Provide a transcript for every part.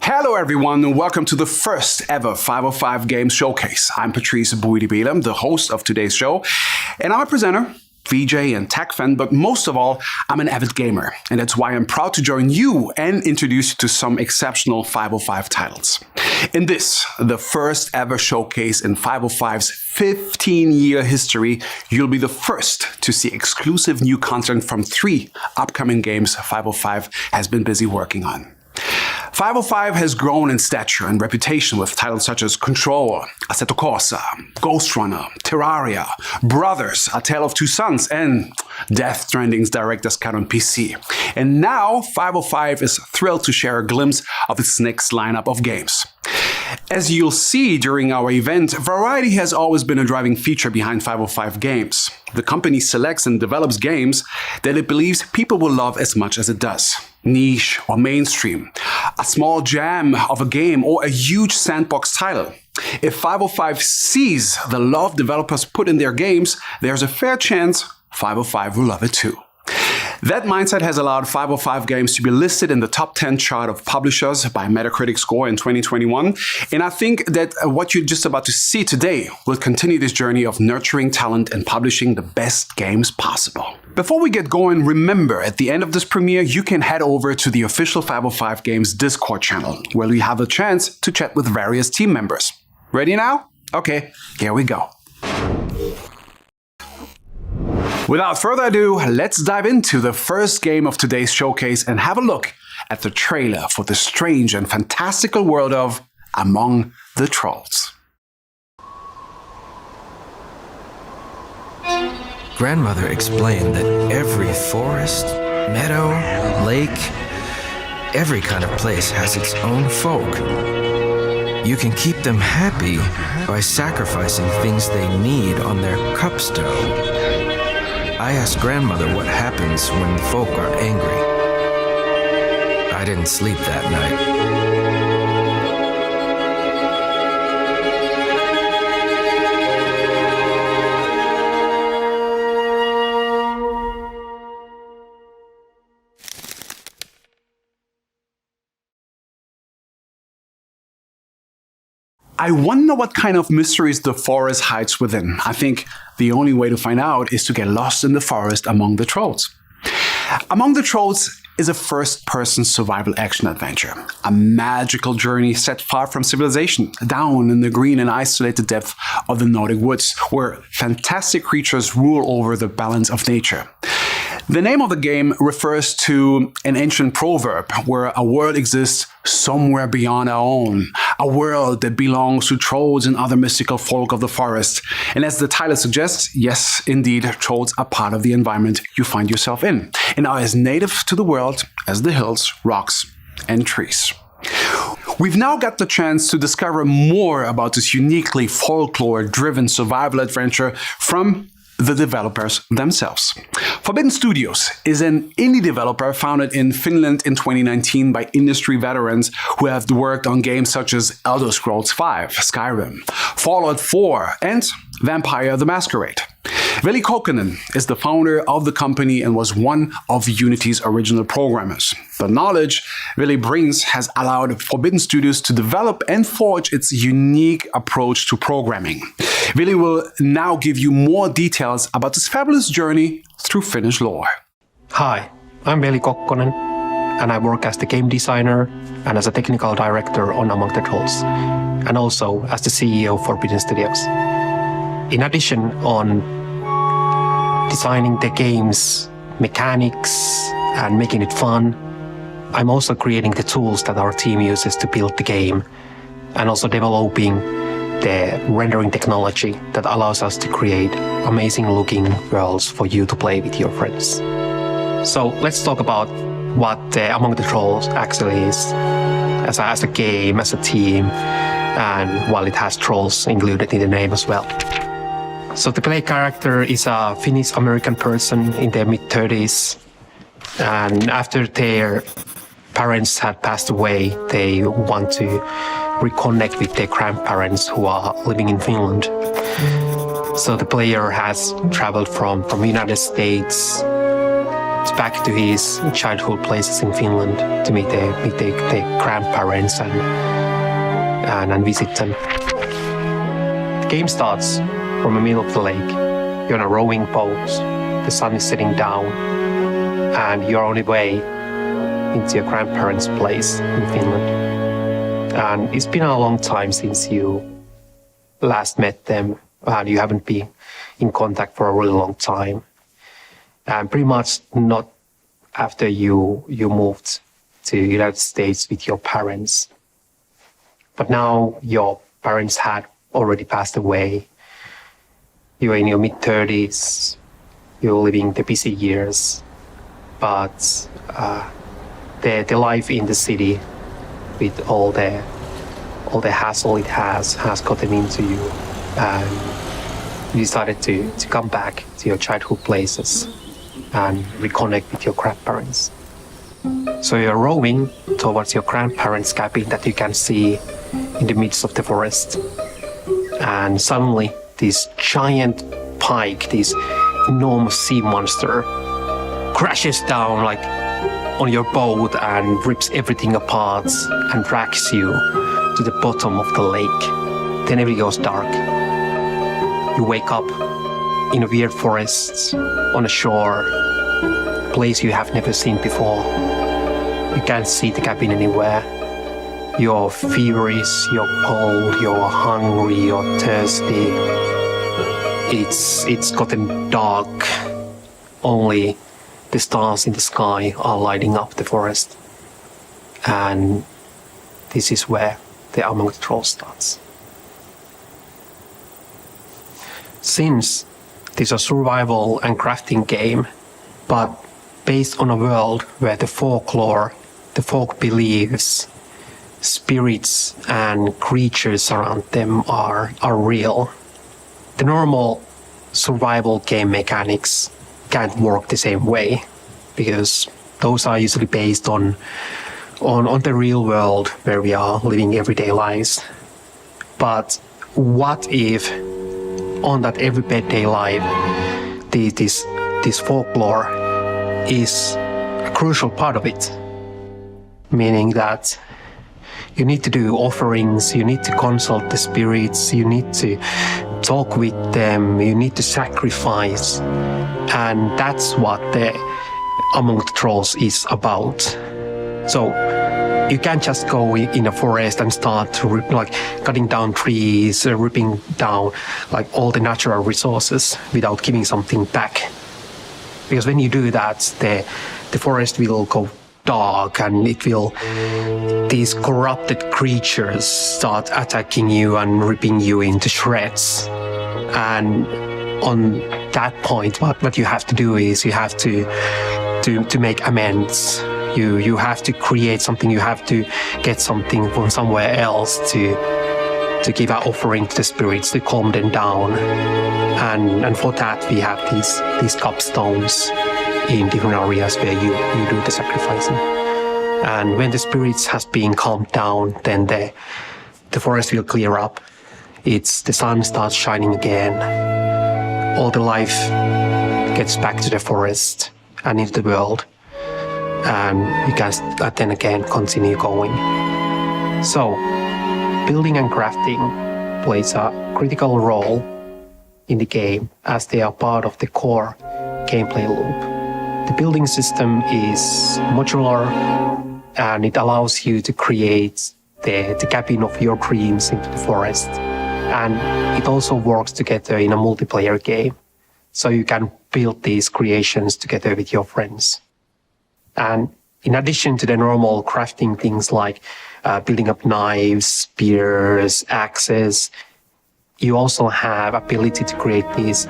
Hello everyone and welcome to the first ever 505 Games Showcase. I'm Patrice Bouidibelem, the host of today's show, and I'm a presenter, VJ and tech fan, but most of all, I'm an avid gamer, and that's why I'm proud to join you and introduce you to some exceptional 505 titles. In this, the first ever showcase in 505's 15-year history, you'll be the first to see exclusive new content from 3 upcoming games 505 has been busy working on. 505 has grown in stature and reputation with titles such as Control, Assetto Corsa, Ghost Runner, Terraria, Brothers, A Tale of Two Sons, and Death Stranding's Director's Cut on PC. And now 505 is thrilled to share a glimpse of its next lineup of games. As you'll see during our event, variety has always been a driving feature behind 505 Games. The company selects and develops games that it believes people will love as much as it does. Niche or mainstream, a small jam of a game or a huge sandbox title. If 505 sees the love developers put in their games, there's a fair chance 505 will love it too. That mindset has allowed 505 Games to be listed in the top 10 chart of publishers by Metacritic score in 2021, and I think that what you're just about to see today will continue this journey of nurturing talent and publishing the best games possible. Before we get going, remember, at the end of this premiere, you can head over to the official 505 Games Discord channel, where we have a chance to chat with various team members. Ready now? Okay, here we go. Without further ado, let's dive into the first game of today's showcase and have a look at the trailer for the strange and fantastical world of Among the Trolls. Grandmother explained that every forest, meadow, lake, every kind of place has its own folk. You can keep them happy by sacrificing things they need on their cupstone. I asked Grandmother what happens when folk are angry. I didn't sleep that night. I wonder what kind of mysteries the forest hides within. I think the only way to find out is to get lost in the forest among the trolls. Among the Trolls is a first-person survival action adventure, a magical journey set far from civilization, down in the green and isolated depth of the Nordic woods, where fantastic creatures rule over the balance of nature. The name of the game refers to an ancient proverb where a world exists somewhere beyond our own, a world that belongs to trolls and other mystical folk of the forest. And as the title suggests, yes, indeed, trolls are part of the environment you find yourself in, and are as native to the world as the hills, rocks, and trees. We've now got the chance to discover more about this uniquely folklore-driven survival adventure from the developers themselves. Forbidden Studios is an indie developer founded in Finland in 2019 by industry veterans who have worked on games such as Elder Scrolls V, Skyrim, Fallout 4, and Vampire the Masquerade. Veli Kokkonen is the founder of the company and was one of Unity's original programmers. The knowledge Veli brings has allowed Forbidden Studios to develop and forge its unique approach to programming. Veli will now give you more details about this fabulous journey through Finnish lore. Hi, I'm Veli Kokkonen, and I work as the game designer and as a technical director on Among the Trolls, and also as the CEO of Forbidden Studios. In addition on designing the game's mechanics and making it fun, I'm also creating the tools that our team uses to build the game, and also developing the rendering technology that allows us to create amazing looking worlds for you to play with your friends. So let's talk about what Among the Trolls actually is. as a game, as a team, and while it has trolls included in the name as well. So the play character is a Finnish-American person in their mid-30s, and after their parents had passed away, they want to reconnect with their grandparents who are living in Finland. So the player has traveled from the United States back to his childhood places in Finland to meet their grandparents and visit them. The game starts from the middle of the lake. You're on a rowing boat, the sun is setting down, and you're on your way into your grandparents' place in Finland. And it's been a long time since you last met them, and you haven't been in contact for a really long time. And pretty much not after you moved to the United States with your parents. But now your parents had already passed away. You're in your mid-30s, you're living the busy years, but the life in the city with all the hassle it has gotten into you, and you decided to come back to your childhood places and reconnect with your grandparents. So you're rowing towards your grandparents' cabin that you can see in the midst of the forest. And suddenly this giant pike, this enormous sea monster, crashes down like on your boat and rips everything apart and drags you to the bottom of the lake. Then everything goes dark. You wake up in a weird forest on a shore, a place you have never seen before. You can't see the cabin anywhere. You're feverish, you're cold, you're hungry, you're thirsty. It's gotten dark. Only the stars in the sky are lighting up the forest. And this is where the Among the Trolls starts. Since this is a survival and crafting game, but based on a world where the folklore, the folk beliefs, spirits and creatures around them are real, the normal survival game mechanics can't work the same way, because those are usually based on the real world where we are living everyday lives. But what if on that everyday life, this folklore is a crucial part of it? Meaning that you need to do offerings, you need to consult the spirits, you need to talk with them, you need to sacrifice. And that's what the Among the Trolls is about. So you can't just go in a forest and start to cutting down trees, ripping down like all the natural resources without giving something back. Because when you do that, the forest will go dark, and these corrupted creatures start attacking you and ripping you into shreds. And on that point, what you have to do is you have to make amends. You have to create something, you have to get something from somewhere else to give an offering to the spirits, to calm them down. And for that we have these cupstones in different areas where you do the sacrificing. And when the spirits has been calmed down, then the forest will clear up. The sun starts shining again. All the life gets back to the forest and into the world. And you can then again continue going. So, building and crafting plays a critical role in the game as they are part of the core gameplay loop. The building system is modular, and it allows you to create the cabin of your dreams into the forest. And it also works together in a multiplayer game, so you can build these creations together with your friends. And in addition to the normal crafting things like building up knives, spears, axes, you also have ability to create these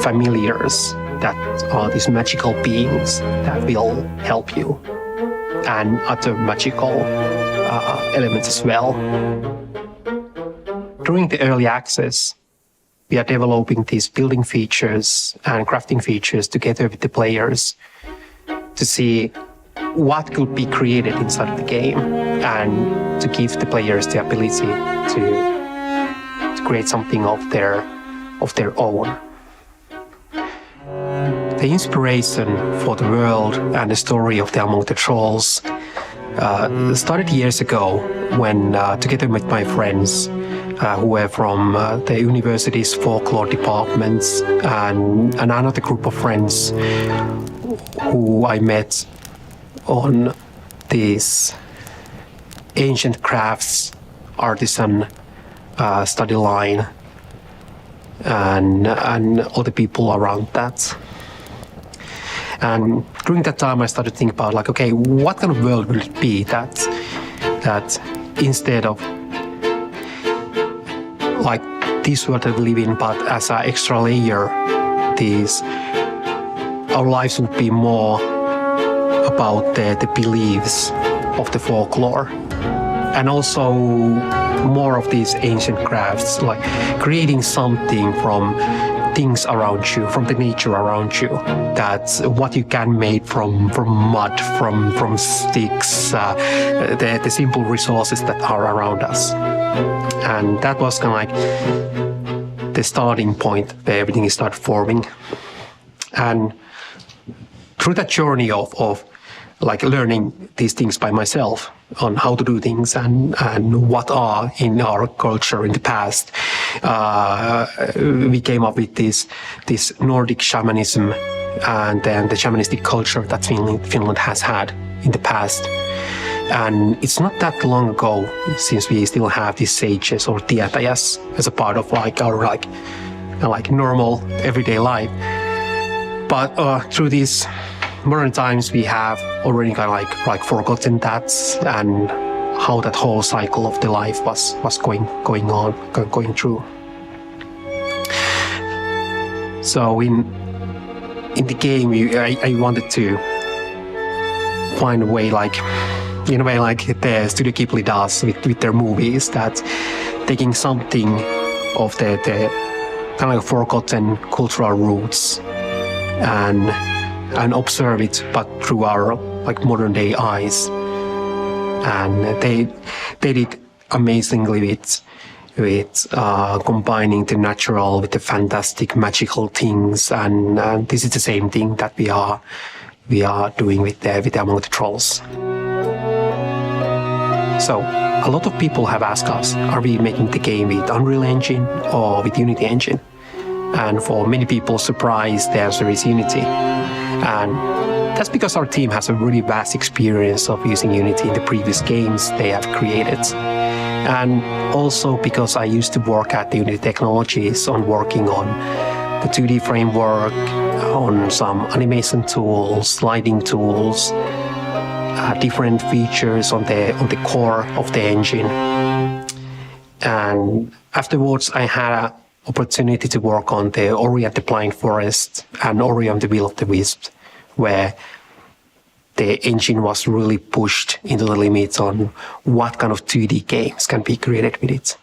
familiars that are these magical beings that will help you, and other magical elements as well. During the early access, we are developing these building features and crafting features together with the players to see what could be created inside of the game and to give the players the ability to create something of their own. The inspiration for the world and the story of the Among the Trolls started years ago when, together with my friends who were from the university's folklore departments and another group of friends who I met on this ancient crafts artisan study line and all the people around that. And during that time I started thinking about like, okay, what kind of world will it be that instead of like this world that we live in, but as an extra layer, our lives would be more about the beliefs of the folklore, and also more of these ancient crafts, like creating something from things around you, from the nature around you. That's what you can make from mud, from sticks, the simple resources that are around us. And that was kind of like the starting point where everything started forming. And through that journey of like learning these things by myself on how to do things and what are in our culture in the past, we came up with this Nordic shamanism and then the shamanistic culture that Finland has had in the past. And it's not that long ago since we still have these sages or tietäjäs as a part of like our like normal everyday life. But through these modern times, we have already kind of like forgotten that and how that whole cycle of the life was going through. So in the game, I wanted to find a way, like in a way like the Studio Ghibli does with their movies, that taking something of the kind of like forgotten cultural roots and observe it, but through our like modern day eyes. And they did amazingly with combining the natural with the fantastic magical things, and this is the same thing that we are doing with Among the Trolls. So a lot of people have asked us, are we making the game with Unreal Engine or with Unity Engine? And for many people, surprise, the answer is Unity. And that's because our team has a really vast experience of using Unity in the previous games they have created. And also because I used to work at the Unity Technologies on working on the 2D framework, on some animation tools, lighting tools, different features on the core of the engine. And afterwards, I had an opportunity to work on the Ori and the Blind Forest and Ori and the Will of the Wisp, where the engine was really pushed into the limits on what kind of 2D games can be created with it.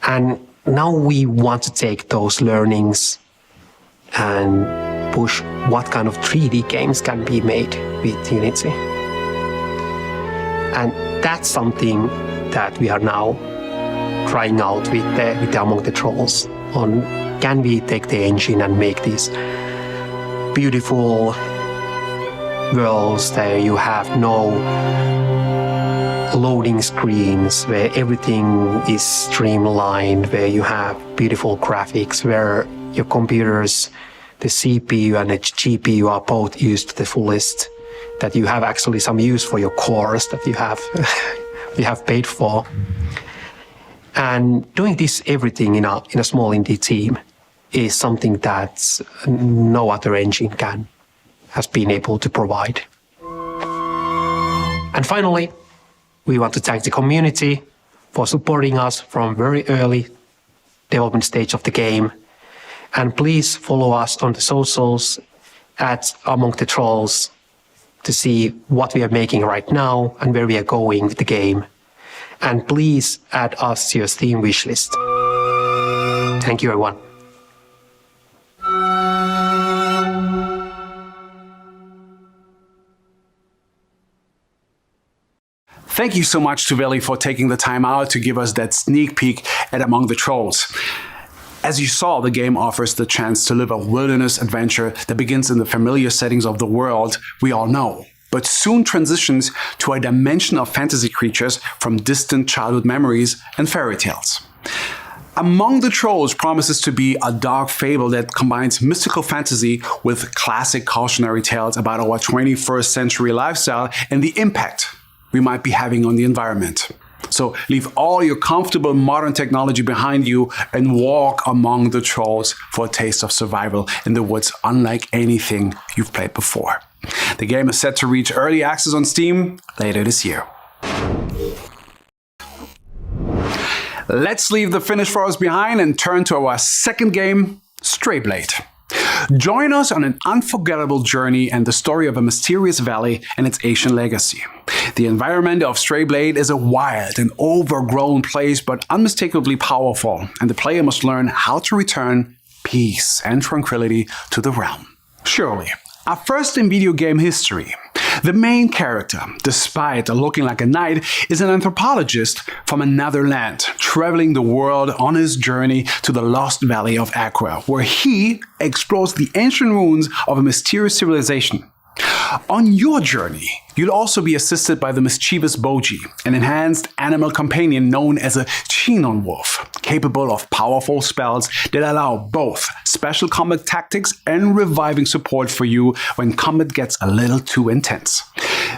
And now we want to take those learnings and push what kind of 3D games can be made with Unity. And that's something that we are now trying out with the Among the Trolls on, can we take the engine and make these beautiful worlds that you have no loading screens, where everything is streamlined, where you have beautiful graphics, where your computers, the CPU and the GPU are both used to the fullest, that you have actually some use for your cores that you have paid for. And doing this everything in a small indie team is something that no other engine has been able to provide. And finally, we want to thank the community for supporting us from very early development stage of the game. And please follow us on the socials at Among the Trolls. to see what we are making right now and where we are going with the game. And please add us to your Steam wishlist. Thank you, everyone. Thank you so much to Veli for taking the time out to give us that sneak peek at Among the Trolls. As you saw, the game offers the chance to live a wilderness adventure that begins in the familiar settings of the world we all know, but soon transitions to a dimension of fantasy creatures from distant childhood memories and fairy tales. Among the Trolls promises to be a dark fable that combines mystical fantasy with classic cautionary tales about our 21st century lifestyle and the impact we might be having on the environment. So leave all your comfortable modern technology behind you and walk among the trolls for a taste of survival in the woods unlike anything you've played before. The game is set to reach early access on Steam later this year. Let's leave the Finnish forest behind and turn to our second game, Strayblade. Join us on an unforgettable journey and the story of a mysterious valley and its ancient legacy. The environment of Strayblade is a wild and overgrown place, but unmistakably powerful, and the player must learn how to return peace and tranquility to the realm. Surely, our first in video game history. The main character, despite looking like a knight, is an anthropologist from another land, traveling the world on his journey to the lost valley of Aqua, where he explores the ancient ruins of a mysterious civilization. On your journey, you'll also be assisted by the mischievous Boji, an enhanced animal companion known as a Chinon wolf, capable of powerful spells that allow both special combat tactics and reviving support for you when combat gets a little too intense.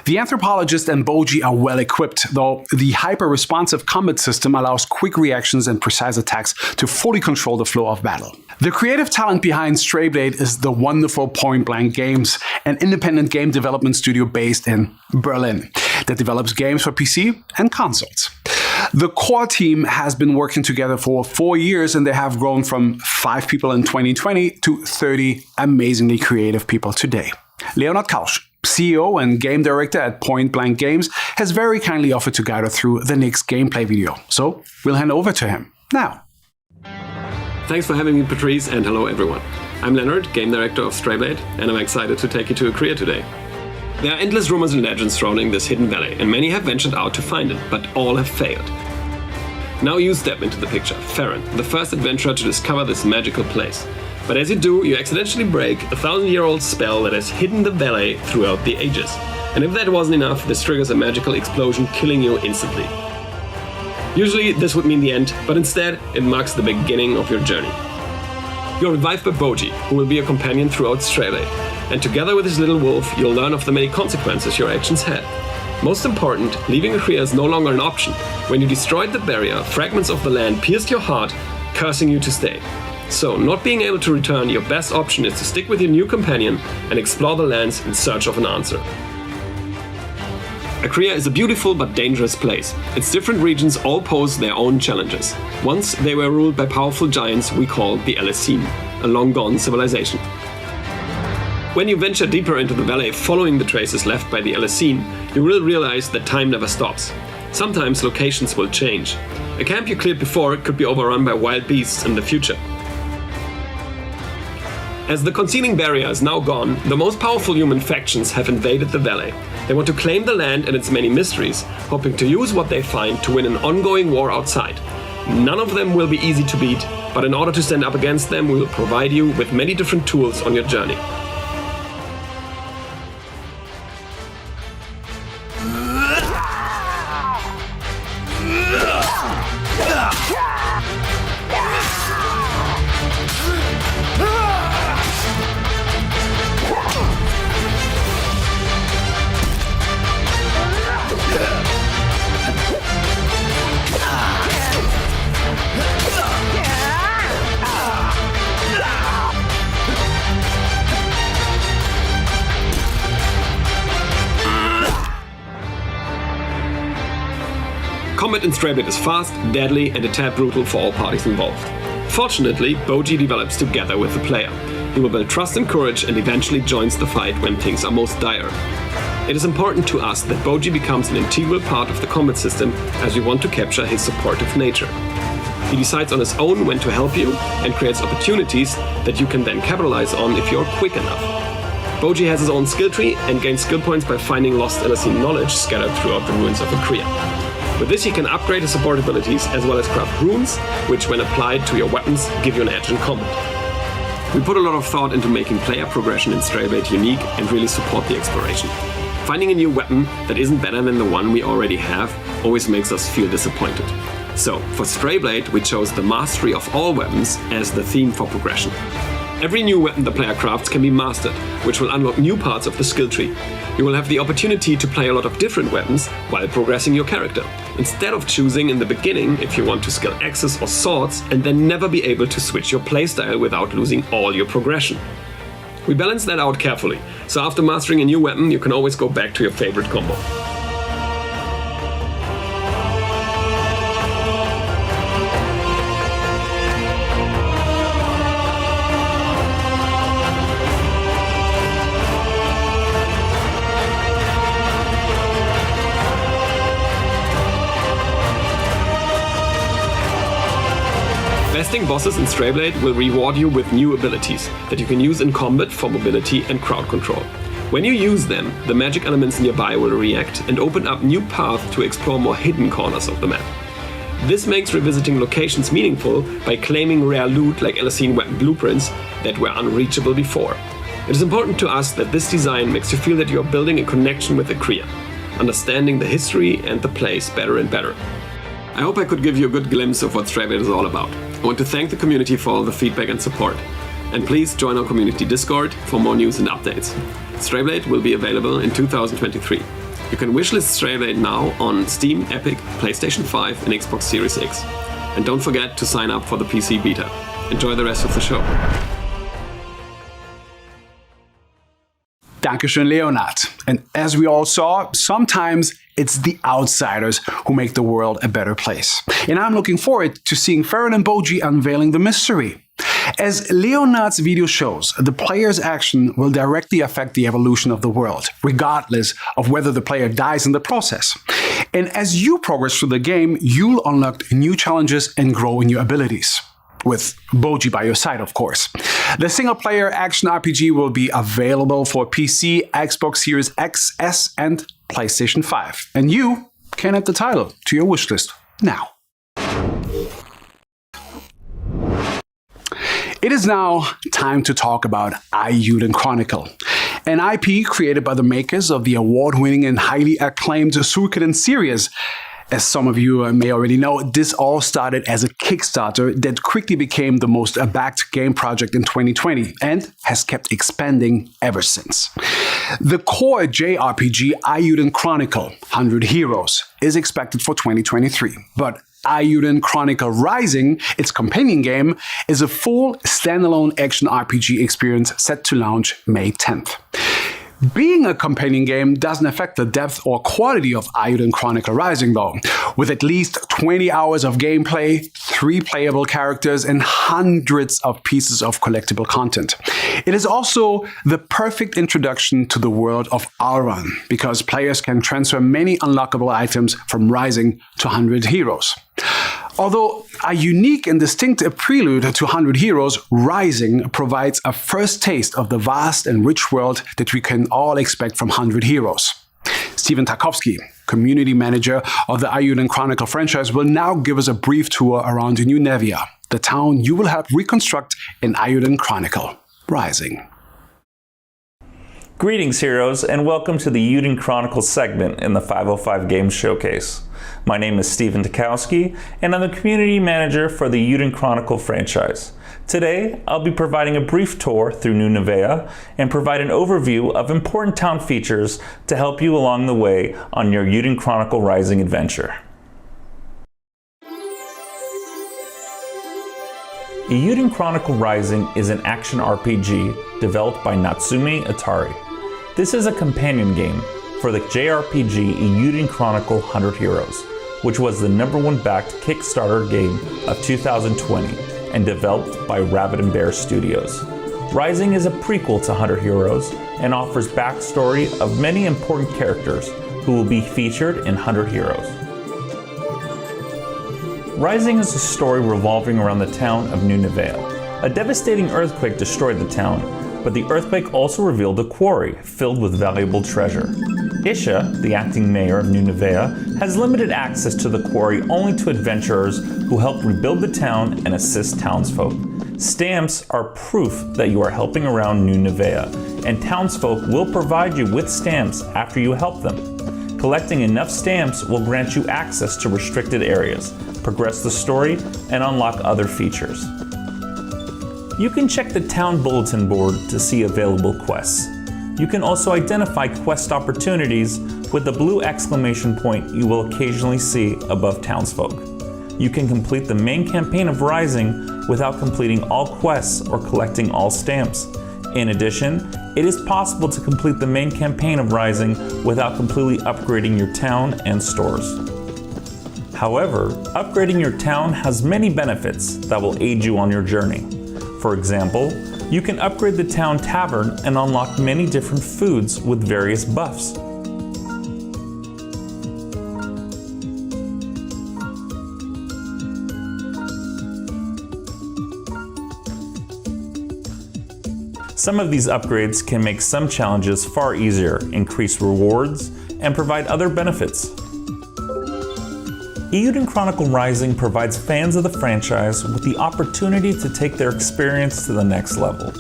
The anthropologist and Boji are well equipped, though the hyper-responsive combat system allows quick reactions and precise attacks to fully control the flow of battle. The creative talent behind Strayblade is the wonderful Point Blank Games, an independent game development studio based in Berlin that develops games for PC and consoles. The core team has been working together for 4 years, and they have grown from 5 people in 2020 to 30 amazingly creative people today. LEONARD, CEO and game director at Point Blank Games, has very kindly offered to guide us through the next gameplay video. So we'll hand over to him now. Thanks for having me, Patrice, and hello everyone. I'm Leonard, game director of Strayblade, and I'm excited to take you to Korea today. There are endless rumors and legends surrounding this hidden valley, and many have ventured out to find it, but all have failed. Now you step into the picture, Farron, the first adventurer to discover this magical place. But as you do, you accidentally break a 1,000-year-old spell that has hidden the valley throughout the ages. And if that wasn't enough, this triggers a magical explosion, killing you instantly. Usually this would mean the end, but instead it marks the beginning of your journey. You're revived by Boji, who will be your companion throughout Strayblade, and together with his little wolf, you'll learn of the many consequences your actions had. Most important, leaving Korea is no longer an option. When you destroyed the barrier, fragments of the land pierced your heart, cursing you to stay. So, not being able to return, your best option is to stick with your new companion and explore the lands in search of an answer. Korea is a beautiful but dangerous place. Its different regions all pose their own challenges. Once they were ruled by powerful giants we called the Alessim, a long-gone civilization. When you venture deeper into the valley following the traces left by the Alessim, you will realize that time never stops. Sometimes locations will change. A camp you cleared before could be overrun by wild beasts in the future. As the concealing barrier is now gone, the most powerful human factions have invaded the valley. They want to claim the land and its many mysteries, hoping to use what they find to win an ongoing war outside. None of them will be easy to beat, but in order to stand up against them, we will provide you with many different tools on your journey. Combat in Strayblade is fast, deadly, and a tad brutal for all parties involved. Fortunately, Boji develops together with the player. He will build trust and courage and eventually joins the fight when things are most dire. It is important to us that Boji becomes an integral part of the combat system as we want to capture his supportive nature. He decides on his own when to help you and creates opportunities that you can then capitalize on if you're quick enough. Boji has his own skill tree and gains skill points by finding lost LSE knowledge scattered throughout the ruins of Akria. With this he can upgrade his support abilities as well as craft runes, which when applied to your weapons give you an edge in combat. We put a lot of thought into making player progression in Stray-Blade unique and really support the exploration. Finding a new weapon that isn't better than the one we already have always makes us feel disappointed. So, for Stray-Blade, we chose the mastery of all weapons as the theme for progression. Every new weapon the player crafts can be mastered, which will unlock new parts of the skill tree. You will have the opportunity to play a lot of different weapons while progressing your character, instead of choosing in the beginning if you want to skill axes or swords and then never be able to switch your playstyle without losing all your progression. We balance that out carefully, so after mastering a new weapon you can always go back to your favorite combo. Besting bosses in Stray-Blade will reward you with new abilities that you can use in combat for mobility and crowd control. When you use them, the magic elements nearby will react and open up new paths to explore more hidden corners of the map. This makes revisiting locations meaningful by claiming rare loot like LSE weapon blueprints that were unreachable before. It is important to us that this design makes you feel that you are building a connection with Akria, understanding the history and the place better and better. I hope I could give you a good glimpse of what Stray-Blade is all about. I want to thank the community for all the feedback and support. And please join our community Discord for more news and updates. Stray-Blade will be available in 2023. You can wishlist Stray-Blade now on Steam, Epic, PlayStation 5 and Xbox Series X. And don't forget to sign up for the PC beta. Enjoy the rest of the show. Dankeschön, Leonard. And as we all saw, sometimes it's the outsiders who make the world a better place. And I'm looking forward to seeing Farron and Boji unveiling the mystery. As Leonard's video shows, the player's action will directly affect the evolution of the world, regardless of whether the player dies in the process. And as you progress through the game, you'll unlock new challenges and grow in your abilities. With Boji by your side, of course. The single-player action RPG will be available for PC, Xbox Series X, S, and PlayStation 5. And you can add the title to your wishlist now. It is now time to talk about Eiyuden Chronicle, an IP created by the makers of the award-winning and highly acclaimed Suikoden series. As some of you may already know, this all started as a Kickstarter that quickly became the most backed game project in 2020 and has kept expanding ever since. The core JRPG Eiyuden Chronicle 100 Heroes is expected for 2023, but Eiyuden Chronicle Rising, its companion game, is a full standalone action RPG experience set to launch May 10th. Being a companion game doesn't affect the depth or quality of Eiyuden Chronicle Rising though. With at least 20 hours of gameplay, 3 playable characters, and hundreds of pieces of collectible content. It is also the perfect introduction to the world of Auron, because players can transfer many unlockable items from Rising to 100 Heroes. Although a unique and distinct prelude to 100 Heroes, Rising provides a first taste of the vast and rich world that we can all expect from 100 Heroes. Steven Tarkovsky, community manager of the Eiyuden Chronicle franchise, will now give us a brief tour around New Nevia, the town you will help reconstruct in Eiyuden Chronicle Rising. Greetings, heroes, and welcome to the Eiyuden Chronicle segment in the 505 Games Showcase. My name is Steven Tarkovsky, and I'm the community manager for the Eiyuden Chronicle franchise. Today, I'll be providing a brief tour through New Nevea and provide an overview of important town features to help you along the way on your Eiyuden Chronicle Rising adventure. Eiyuden Chronicle Rising is an action RPG developed by Natsume Atari. This is a companion game for the JRPG Eiyuden Chronicle 100 Heroes, which was the #1 backed Kickstarter game of 2020 and developed by Rabbit and Bear Studios. Rising is a prequel to 100 Heroes and offers backstory of many important characters who will be featured in 100 Heroes. Rising is a story revolving around the town of New Nevea. A devastating earthquake destroyed the town, but the earthquake also revealed a quarry filled with valuable treasure. Isha, the acting mayor of New Nevea, has limited access to the quarry only to adventurers who help rebuild the town and assist townsfolk. Stamps are proof that you are helping around New Nevea, and townsfolk will provide you with stamps after you help them. Collecting enough stamps will grant you access to restricted areas, progress the story, and unlock other features. You can check the town bulletin board to see available quests. You can also identify quest opportunities with the blue exclamation point you will occasionally see above townsfolk. You can complete the main campaign of Rising without completing all quests or collecting all stamps. In addition, it is possible to complete the main campaign of Rising without completely upgrading your town and stores. However, upgrading your town has many benefits that will aid you on your journey. For example, you can upgrade the town tavern and unlock many different foods with various buffs. Some of these upgrades can make some challenges far easier, increase rewards, and provide other benefits. Eiyuden Chronicle Rising provides fans of the franchise with the opportunity to take their experience to the next level.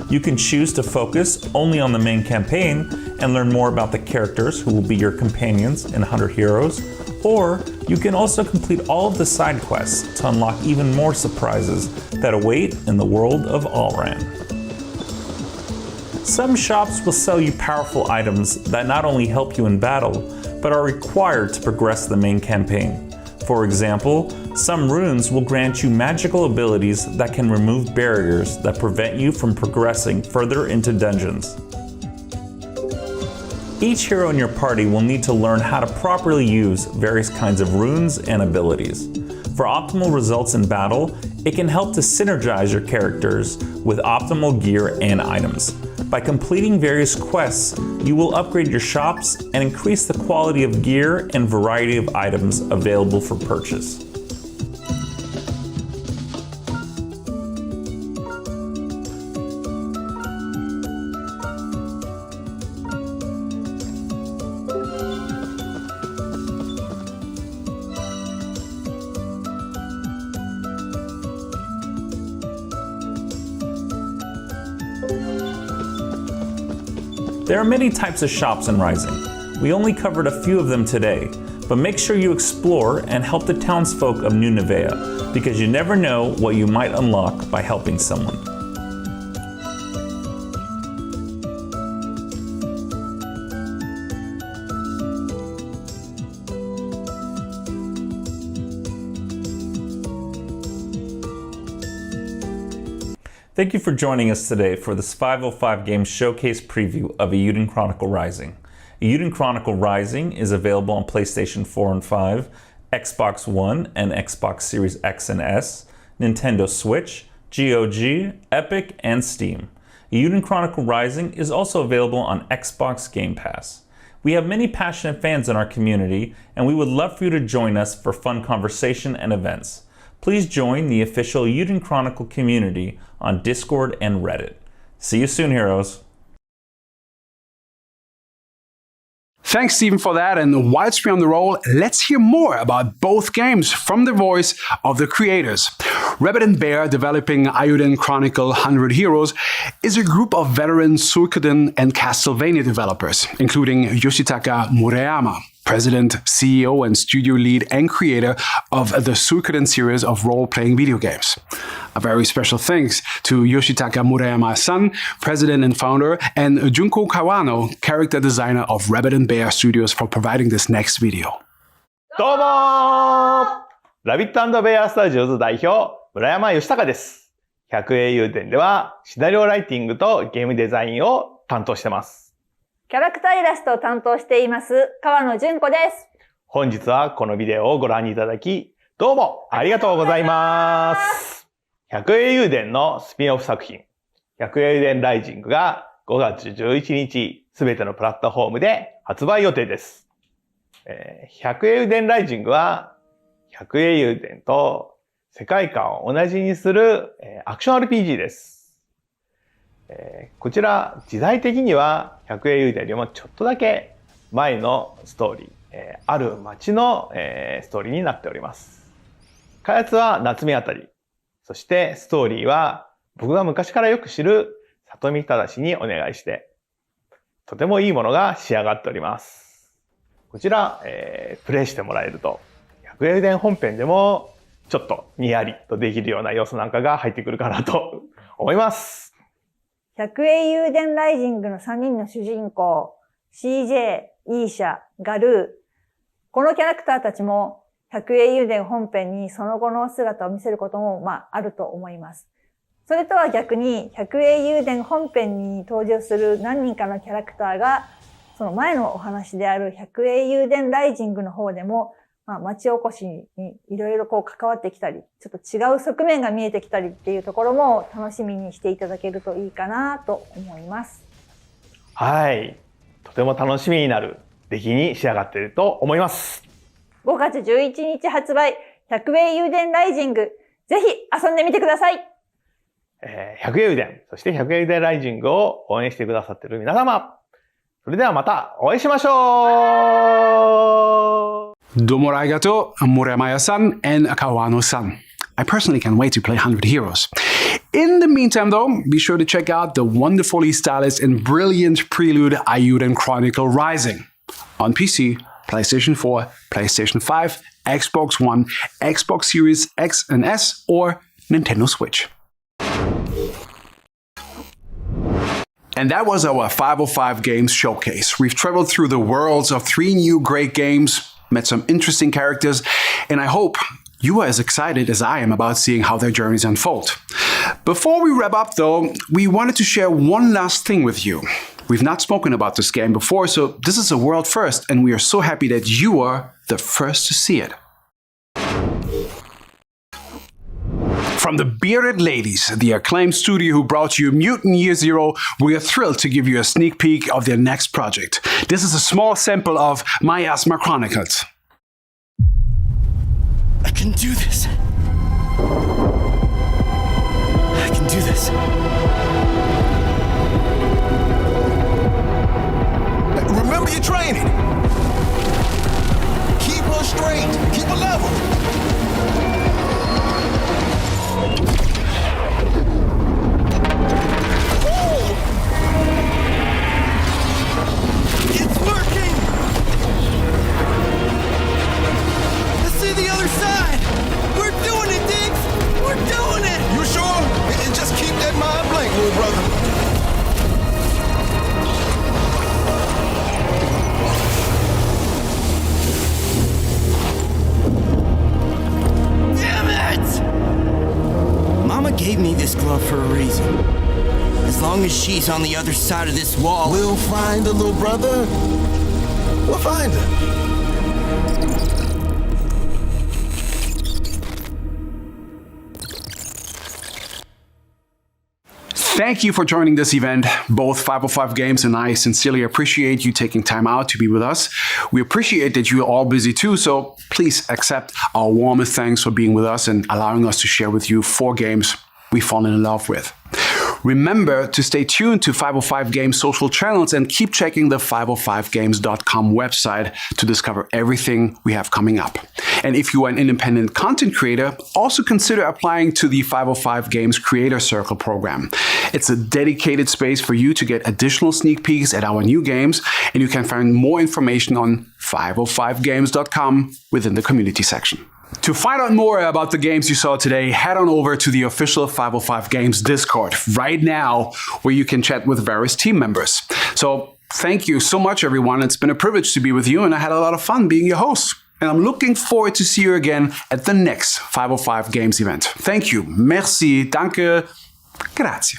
You can choose to focus only on the main campaign and learn more about the characters who will be your companions in 100 Heroes, or you can also complete all of the side quests to unlock even more surprises that await in the world of Alran. Some shops will sell you powerful items that not only help you in battle, but are required to progress the main campaign. For example, some runes will grant you magical abilities that can remove barriers that prevent you from progressing further into dungeons. Each hero in your party will need to learn how to properly use various kinds of runes and abilities. For optimal results in battle, it can help to synergize your characters with optimal gear and items. By completing various quests, you will upgrade your shops and increase the quality of gear and variety of items available for purchase. There are many types of shops in Rising. We only covered a few of them today, but make sure you explore and help the townsfolk of New Nevea, because you never know what you might unlock by helping someone. Thank you for joining us today for this 505 Games Showcase preview of Eiyuden Chronicle Rising. Eiyuden Chronicle Rising is available on PlayStation 4 and 5, Xbox One and Xbox Series X and S, Nintendo Switch, GOG, Epic, and Steam. Eiyuden Chronicle Rising is also available on Xbox Game Pass. We have many passionate fans in our community, and we would love for you to join us for fun conversation and events. Please join the official Eiyuden Chronicle community on Discord and Reddit. See you soon, heroes. Thanks, Stephen, for that. And whilst we're on the roll, let's hear more about both games from the voice of the creators. Rabbit & Bear, developing Eiyuden Chronicle 100 Heroes, is a group of veteran Suikoden and Castlevania developers, including Yoshitaka Murayama, president, CEO, and studio lead and creator of the Suikoden series of role-playing video games. A very special thanks to Yoshitaka Murayama's son, president and founder, and Junko Kawano, character designer of Rabbit & Bear Studios, for providing this next video. どうもーラビット&ベアスタジオズ代表、村山義孝です。百英雄伝ではシナリオライティングとゲームデザインを担当してます。キャラクターイラストを担当しています、川野純子です。本日はこのビデオをご覧いただき、どうもありがとうございます。百英雄伝のスピンオフ作品、100エウデンライジングが5月11日、すべてのプラットフォームで発売予定です。100エウデンライジングは、100エウデンと世界観を同じにするアクション RPG です。こちら、時代的には100エウデンよりもちょっとだけ前のストーリー、ある街のストーリーになっております。開発は夏目あたり、そしてストーリーは僕が昔からよく知る里見正にお願いして、とてもいいものが仕上がっております。こちら、プレイしてもらえると、100エウデン本編でもちょっとにやりとできるような要素なんかが入ってくるかなと思います。100エウデンライジングの3人の主人公、CJ、イーシャ、ガルー。このキャラクターたちも100エウデン本編にその後の姿を見せることも、あると思います。それとは逆に100エウデン本編に登場する何人かのキャラクターが、その前のお話である100エウデンライジングの方でも、町おこしにいろいろ関わってきたり、ちょっと違う側面が見えてきたりっていうところも楽しみにしていただけるといいかなと思います。はい。とても楽しみになる出来に仕上がっていると思います。5月11日発売、100エウデンライジング。ぜひ遊んでみてください。100エウデン、そして100エウデンライジングを応援してくださっている皆様。それではまたお会いしましょう。Domo arigato, Muramaya-san and Kawano-san. I personally can't wait to play 100 Heroes. In the meantime, though, be sure to check out the wonderfully stylized and brilliant prelude Eiyuden Chronicle Rising on PC, PlayStation 4, PlayStation 5, Xbox One, Xbox Series X and S, or Nintendo Switch. And that was our 505 Games Showcase. We've traveled through the worlds of 3 new great games, met some interesting characters, and I hope you are as excited as I am about seeing how their journeys unfold. Before we wrap up, though, we wanted to share one last thing with you. We've not spoken about this game before, so this is a world first, and we are so happy that you are the first to see it. From the Bearded Ladies, the acclaimed studio who brought you Mutant Year Zero, we are thrilled to give you a sneak peek of their next project. This is a small sample of Miasma Chronicles. I can do this. I can do this. Remember your training. Keep her straight. Keep her level. It's working! Let's see the other side! We're doing it, Diggs! We're doing it! You sure? And just keep that mind blank, little brother. Damn it! Mama gave me this glove for a reason. As long as she's on the other side of this wall... We'll find her, little brother. We'll find her. Thank you for joining this event. Both 505 Games and I sincerely appreciate you taking time out to be with us. We appreciate that you're all busy too, so please accept our warmest thanks for being with us and allowing us to share with you 4 games we've fallen in love with. Remember to stay tuned to 505 Games social channels and keep checking the 505games.com website to discover everything we have coming up. And if you are an independent content creator, also consider applying to the 505 Games Creator Circle program. It's a dedicated space for you to get additional sneak peeks at our new games, and you can find more information on 505games.com within the community section. To find out more about the games you saw today, head on over to the official 505 Games Discord right now, where you can chat with various team members. So thank you so much, everyone. It's been a privilege to be with you, and I had a lot of fun being your host. And I'm looking forward to see you again at the next 505 Games event. Thank you. Merci. Danke. Grazie.